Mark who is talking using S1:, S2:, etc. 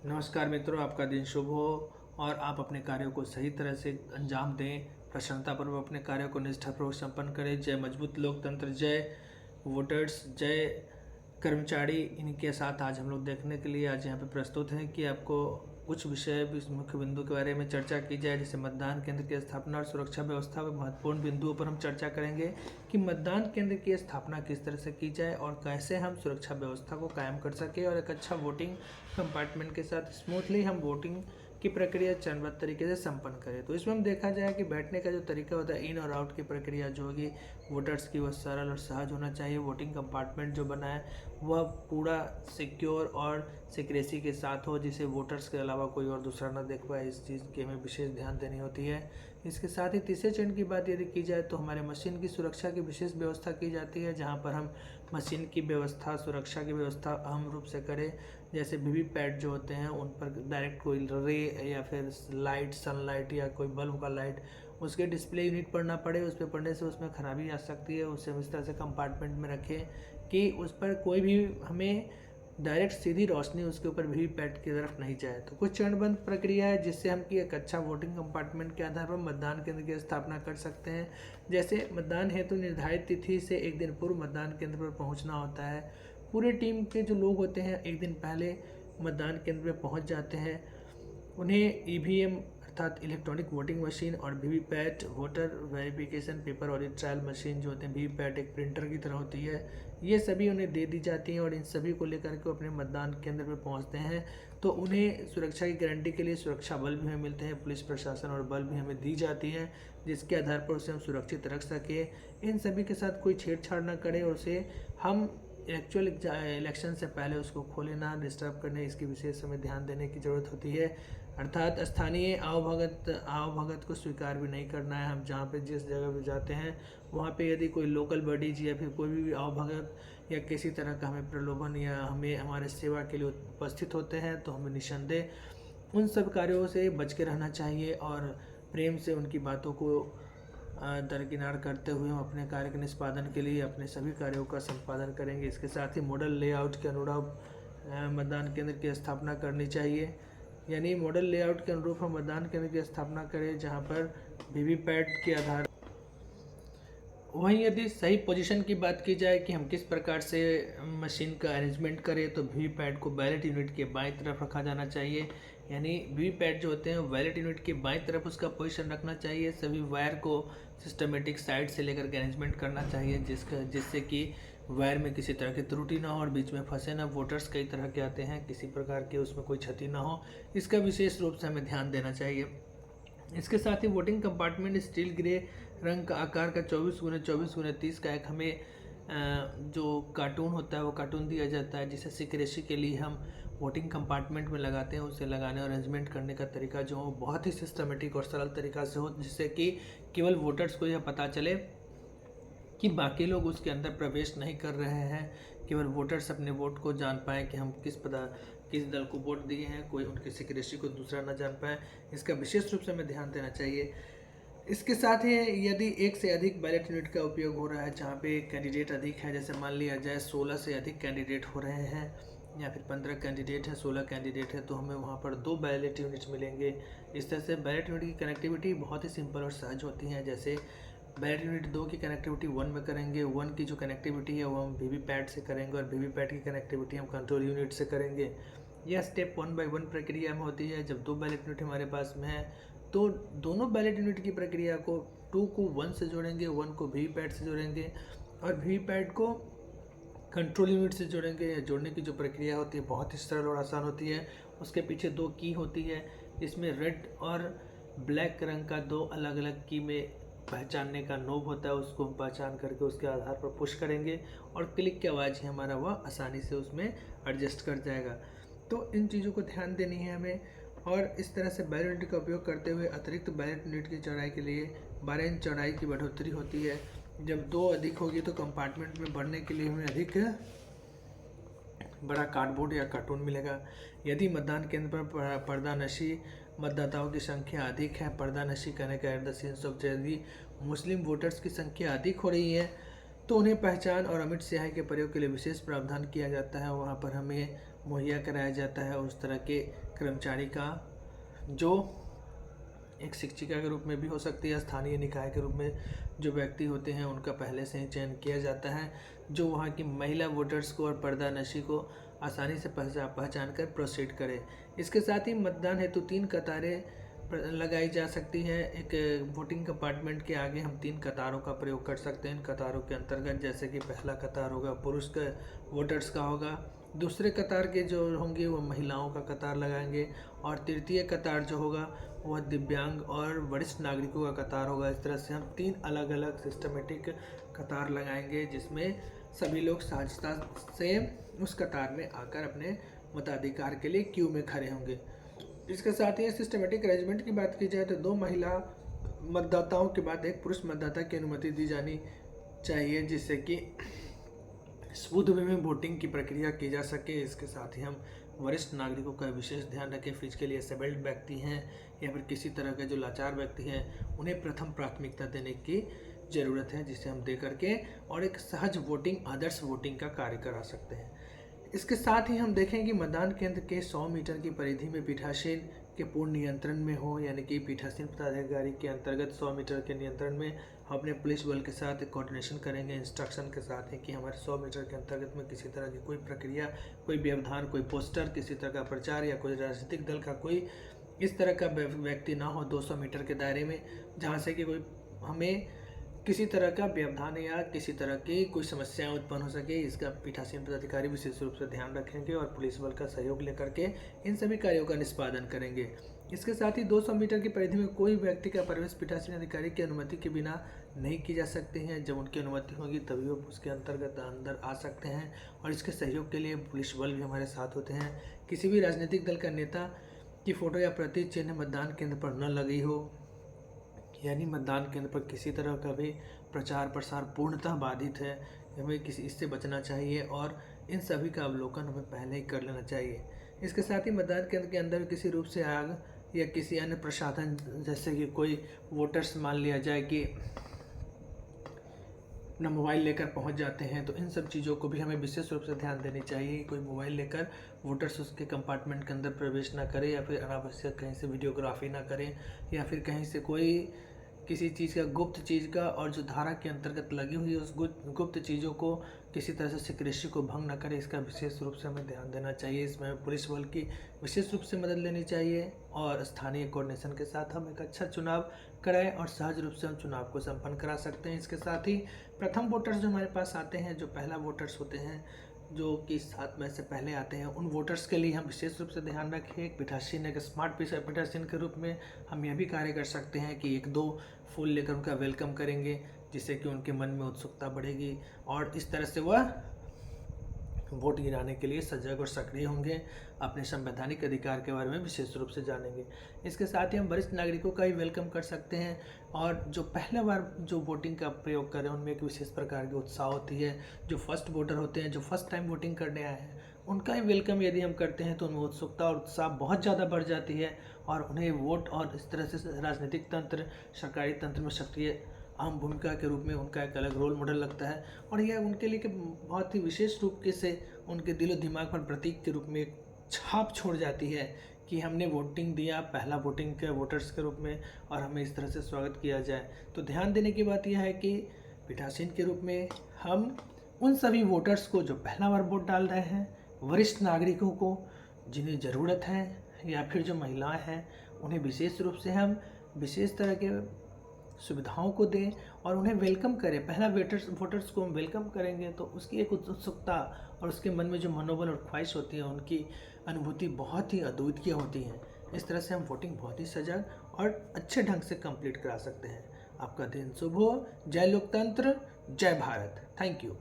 S1: नमस्कार मित्रों, आपका दिन शुभ हो और आप अपने कार्यों को सही तरह से अंजाम दें। प्रसन्नतापूर्वक अपने कार्यों को निष्ठापूर्वक संपन्न करें। जय मजबूत लोकतंत्र, जय वोटर्स, जय कर्मचारी। इनके साथ आज हम लोग देखने के लिए आज यहाँ पे प्रस्तुत हैं कि आपको कुछ विषय मुख्य बिंदु के बारे में चर्चा की जाए, जैसे मतदान केंद्र की स्थापना और सुरक्षा व्यवस्था में महत्वपूर्ण बिंदुओं पर हम चर्चा करेंगे कि मतदान केंद्र की स्थापना किस तरह से की जाए और कैसे हम सुरक्षा व्यवस्था को कायम कर सके और एक अच्छा वोटिंग कंपार्टमेंट के साथ स्मूथली हम वोटिंग की प्रक्रिया चरणबद्ध तरीके से संपन्न करें। तो इसमें हम देखा जाए कि बैठने का जो तरीका होता है, इन और आउट की प्रक्रिया जो होगी वोटर्स की, वह सरल और सहज होना चाहिए। वोटिंग कंपार्टमेंट जो बना है वह पूरा सिक्योर और सिक्रेसी के साथ हो, जिसे वोटर्स के अलावा कोई और दूसरा ना देख पाए। इस चीज़ की हमें विशेष ध्यान देनी होती है। इसके साथ ही तीसरे चरण की बात यदि की जाए तो हमारे मशीन की सुरक्षा की विशेष व्यवस्था की जाती है, जहां पर हम मशीन की व्यवस्था, सुरक्षा की व्यवस्था अहम रूप से करें। जैसे वीवीपैट जो होते हैं उन पर डायरेक्ट कोई रे या फिर लाइट, सनलाइट या कोई बल्ब का लाइट उसके डिस्प्ले यूनिट पर ना पड़े। उस पर पड़ने से उसमें खराबी आ सकती है। उसे हम इस तरह से कंपार्टमेंट में रखें कि उस पर कोई भी हमें डायरेक्ट सीधी रोशनी उसके ऊपर वीवीपैट की तरफ नहीं जाए। तो कुछ चरणबद्ध प्रक्रिया है जिससे हम कि एक अच्छा वोटिंग कंपार्टमेंट के आधार पर मतदान केंद्र की स्थापना कर सकते हैं। जैसे मतदान हेतु निर्धारित तिथि से एक दिन पूर्व मतदान केंद्र पर पहुंचना होता है। पूरे टीम के जो लोग होते हैं एक दिन पहले मतदान केंद्र पर पहुंच जाते हैं। उन्हें ईवीएम अर्थात इलेक्ट्रॉनिक वोटिंग मशीन और VVPAT voter verification paper audit trial machine जो होते हैं, वीवीपैट एक प्रिंटर की तरह होती है, ये सभी उन्हें दे दी जाती हैं और इन सभी को लेकर के अपने मतदान केंद्र पर पहुंचते हैं। तो उन्हें सुरक्षा की गारंटी के लिए सुरक्षा बल भी हमें मिलते हैं, पुलिस प्रशासन और बल भी हमें दी जाती है, जिसके आधार पर उसे हम सुरक्षित रख सकें। इन सभी के साथ कोई छेड़छाड़ न करें और उसे हम एक्चुअल इलेक्शन से पहले उसको खोले ना डिस्टर्ब करने, इसकी विशेष हमें ध्यान देने की ज़रूरत होती है। अर्थात स्थानीय आवभगत को स्वीकार भी नहीं करना है। हम जहाँ पे जिस जगह पे जाते हैं वहाँ पे यदि कोई लोकल बॉडीज या फिर कोई भी आवभगत या किसी तरह का हमें प्रलोभन या हमें हमारे सेवा के लिए उपस्थित होते हैं तो हमें निस्संदेह उन सब कार्यों से बच के रहना चाहिए और प्रेम से उनकी बातों को दरकिनार करते हुए हम अपने कार्य के निष्पादन के लिए अपने सभी कार्यों का संपादन करेंगे। इसके साथ ही मॉडल लेआउट के अनुरूप मतदान केंद्र की स्थापना करनी चाहिए। यानी मॉडल लेआउट के अनुरूप हम मतदान केंद्र की स्थापना करें जहां पर वीवीपैट के आधार। वहीं यदि सही पोजीशन की बात की जाए कि हम किस प्रकार से मशीन का अरेंजमेंट करें, तो वीवीपैट को बैलेट यूनिट के बाईं तरफ रखा जाना चाहिए। यानी वीवीपैट जो होते हैं बैलेट यूनिट के बाईं तरफ उसका पोजीशन रखना चाहिए। सभी वायर को सिस्टमेटिक साइड से लेकर के अरेंजमेंट करना चाहिए जिससे कि वायर में किसी तरह की त्रुटि ना हो और बीच में फंसे ना। वोटर्स कई तरह के आते हैं, किसी प्रकार के उसमें कोई क्षति ना हो, इसका विशेष रूप से हमें ध्यान देना चाहिए। इसके साथ ही वोटिंग कंपार्टमेंट स्टील ग्रे रंग का आकार का 24x24x30 का एक हमें जो कार्टून होता है वो कार्टून दिया जाता है, जिसे सिक्रेसी के लिए हम वोटिंग कंपार्टमेंट में लगाते हैं। उसे लगाने और अरेंजमेंट करने का तरीका जो हो बहुत ही सिस्टमेटिक और सरल तरीका से हो, जिससे कि केवल वोटर्स को यह पता चले कि बाकी लोग उसके अंदर प्रवेश नहीं कर रहे हैं। केवल वोटर्स अपने वोट को जान पाएँ कि हम किस दल को वोट दिए हैं, कोई उनकी सिक्रेसी को दूसरा ना जान पाए। इसका विशेष रूप से हमें ध्यान देना चाहिए। इसके साथ ही यदि एक से अधिक बैलेट यूनिट का उपयोग हो रहा है जहाँ पे कैंडिडेट अधिक है, जैसे मान लिया जाए 16 से अधिक कैंडिडेट हो रहे हैं या फिर 15 कैंडिडेट है, 16 कैंडिडेट है, तो हमें वहाँ पर 2 बैलेट यूनिट मिलेंगे। इस तरह से बैलेट यूनिट की कनेक्टिविटी बहुत ही सिंपल और सहज होती है। जैसे बैलेट यूनिट 2 की कनेक्टिविटी 1 में करेंगे, 1 की जो कनेक्टिविटी है वो हम वीवीपैट से करेंगे और वीवीपैट की कनेक्टिविटी हम कंट्रोल यूनिट से करेंगे। यह स्टेप 1 बाय 1 प्रक्रिया में होती है। जब 2 बैलेट यूनिट हमारे पास में है तो दोनों बैलेट यूनिट की प्रक्रिया को 2 को 1 से जोड़ेंगे, 1 को वीवीपैट से जोड़ेंगे और वीवीपैट को कंट्रोल यूनिट से जोड़ेंगे। या जोड़ने की जो प्रक्रिया होती है बहुत ही सरल और आसान होती है। उसके पीछे 2 की होती है, इसमें रेड और ब्लैक रंग का 2 अलग अलग की में पहचानने का नोब होता है। उसको हम पहचान करके उसके आधार पर पुश करेंगे और क्लिक की आवाज़ ही हमारा वह आसानी से उसमें एडजस्ट कर जाएगा। तो इन चीज़ों को ध्यान देनी है हमें। और इस तरह से बैलेट यूनिट का उपयोग करते हुए अतिरिक्त बैलेट यूनिट की चौड़ाई के लिए 12 इंच चौड़ाई की बढ़ोतरी होती है। जब 2 अधिक होगी तो कंपार्टमेंट में भरने के लिए हमें अधिक बड़ा कार्डबोर्ड या कार्टून मिलेगा। यदि मतदान केंद्र पर पर्दानशी मतदाताओं की संख्या अधिक है, पर्दानशी कहने का द सेंस ऑफ यदि मुस्लिम वोटर्स की संख्या अधिक हो रही है तो उन्हें पहचान और अमिट स्याही के प्रयोग के लिए विशेष प्रावधान किया जाता है। वहाँ पर हमें मुहैया कराया जाता है उस तरह के कर्मचारी का, जो एक शिक्षिका के रूप में भी हो सकती है, स्थानीय निकाय के रूप में जो व्यक्ति होते हैं उनका पहले से ही चयन किया जाता है, जो वहाँ की महिला वोटर्स को और पर्दा नशी को आसानी से पहचान कर प्रोसीड करे। इसके साथ ही मतदान हेतु 3 कतारें लगाई जा सकती है। एक वोटिंग कंपार्टमेंट के आगे हम 3 कतारों का प्रयोग कर सकते हैं। इन कतारों के अंतर्गत जैसे कि पहला कतार होगा पुरुष का वोटर्स का होगा, दूसरे कतार के जो होंगे वो महिलाओं का कतार लगाएंगे, और तृतीय कतार जो होगा वह दिव्यांग और वरिष्ठ नागरिकों का कतार होगा। इस तरह से हम 3 अलग अलग सिस्टमेटिक कतार लगाएंगे, जिसमें सभी लोग सहजता से उस कतार में आकर अपने मताधिकार के लिए क्यू में खड़े होंगे। इसके साथ ही सिस्टमेटिक अरेंजमेंट की बात की जाए तो 2 महिला मतदाताओं के बाद 1 पुरुष मतदाता की अनुमति दी जानी चाहिए, जिससे कि स्मूथ वे में वोटिंग की प्रक्रिया की जा सके। इसके साथ ही हम वरिष्ठ नागरिकों का विशेष ध्यान रखें। फिजिकली डिसेबल्ड व्यक्ति हैं या फिर किसी तरह के जो लाचार व्यक्ति हैं, उन्हें प्रथम प्राथमिकता देने की ज़रूरत है, जिसे हम दे करके और एक सहज वोटिंग, आदर्श वोटिंग का कार्य करा सकते हैं। इसके साथ ही हम देखें कि मतदान केंद्र के 100 मीटर की परिधि में पीठासीन के पूर्ण नियंत्रण में हो, यानी कि पीठासीन पदाधिकारी के अंतर्गत 100 मीटर के नियंत्रण में हम अपने पुलिस बल के साथ कोऑर्डिनेशन करेंगे, इंस्ट्रक्शन के साथ है कि हमारे 100 मीटर के अंतर्गत में किसी तरह की कोई प्रक्रिया, कोई व्यवधान, कोई पोस्टर, किसी तरह का प्रचार या कोई राजनीतिक दल का कोई इस तरह का व्यक्ति ना हो 200 मीटर के दायरे में, जहाँ से कि कोई हमें किसी तरह का व्यवधान या किसी तरह की कोई समस्याएं उत्पन्न हो सके। इसका पीठासीन पदाधिकारी विशेष रूप से ध्यान रखेंगे और पुलिस बल का सहयोग लेकर के इन सभी कार्यों का निष्पादन करेंगे। इसके साथ ही 200 मीटर की परिधि में कोई व्यक्ति का प्रवेश पीठासीन अधिकारी की अनुमति के बिना नहीं की जा सकती है। जब उनकी अनुमति होगी तभी वो उसके अंतर्गत अंदर आ सकते हैं, और इसके सहयोग के लिए पुलिस बल भी हमारे साथ होते हैं। किसी भी राजनीतिक दल का नेता की फोटो या प्रतीक चिन्ह मतदान केंद्र पर न लगी हो, यानी मतदान केंद्र पर किसी तरह का भी प्रचार प्रसार पूर्णतः बाधित है, हमें इससे बचना चाहिए और इन सभी का अवलोकन हमें पहले ही कर लेना चाहिए। इसके साथ ही मतदान केंद्र के अंदर किसी रूप से आग या किसी अन्य प्रसाधन, जैसे कि कोई वोटर्स मान लिया जाए कि अपना मोबाइल लेकर पहुंच जाते हैं, तो इन सब चीज़ों को भी हमें विशेष रूप से ध्यान देनी चाहिए। कोई मोबाइल लेकर वोटर्स उसके कंपार्टमेंट के अंदर प्रवेश ना करे, या फिर अनावश्यक कहीं से वीडियोग्राफी ना करें, या फिर कहीं से कोई किसी चीज़ का गुप्त चीज़ का और जो धारा के अंतर्गत लगी हुई है उस गुप्त चीज़ों को किसी तरह से सिक्रेसी को भंग न करे, इसका विशेष रूप से हमें ध्यान देना चाहिए। इसमें पुलिस बल की विशेष रूप से मदद लेनी चाहिए और स्थानीय कोऑर्डिनेशन के साथ हम एक अच्छा चुनाव कराएं और सहज रूप से हम चुनाव को संपन्न करा सकते हैं। इसके साथ ही प्रथम वोटर्स जो हमारे पास आते हैं, जो पहला वोटर्स होते हैं, जो कि 7 मई से पहले आते हैं, उन वोटर्स के लिए हम विशेष रूप से ध्यान रखें। एक पीठासीन, एक स्मार्ट पीठासीन के रूप में हम यह भी कार्य कर सकते हैं कि 1-2 फूल लेकर उनका वेलकम करेंगे, जिससे कि उनके मन में उत्सुकता बढ़ेगी और इस तरह से वह वोट गिराने के लिए सजग और सक्रिय होंगे, अपने संवैधानिक अधिकार के बारे में विशेष रूप से जानेंगे। इसके साथ ही हम वरिष्ठ नागरिकों का ही वेलकम कर सकते हैं, और जो पहला बार जो वोटिंग का प्रयोग करें उनमें एक विशेष प्रकार की उत्साह होती है। जो फर्स्ट वोटर होते हैं, जो फर्स्ट टाइम वोटिंग करने आए हैं, उनका ही वेलकम यदि हम करते हैं तो उनमें उत्सुकता और उत्साह बहुत ज़्यादा बढ़ जाती है, और उन्हें वोट और इस तरह से राजनीतिक तंत्र, सरकारी तंत्र में सक्रिय अहम भूमिका के रूप में उनका एक अलग रोल मॉडल लगता है, और यह उनके लिए बहुत ही विशेष रूप से उनके दिलो दिमाग पर प्रतीक के रूप में एक छाप छोड़ जाती है कि हमने वोटिंग दिया पहला वोटिंग के वोटर्स के रूप में, और हमें इस तरह से स्वागत किया जाए। तो ध्यान देने की बात यह है कि पीठासीन के रूप में हम उन सभी वोटर्स को जो पहला बार वोट डाल रहे हैं, वरिष्ठ नागरिकों को जिन्हें ज़रूरत है, या फिर जो महिलाएं हैं, उन्हें विशेष रूप से हम विशेष तरह के सुविधाओं को दें और उन्हें वेलकम करें। पहला वोटर्स को हम वेलकम करेंगे तो उसकी एक उत्सुकता और उसके मन में जो मनोबल और ख्वाहिश होती है, उनकी अनुभूति बहुत ही अद्वितीय होती है। इस तरह से हम वोटिंग बहुत ही सजग और अच्छे ढंग से कंप्लीट करा सकते हैं। आपका दिन शुभ हो। जय लोकतंत्र, जय भारत। Thank you.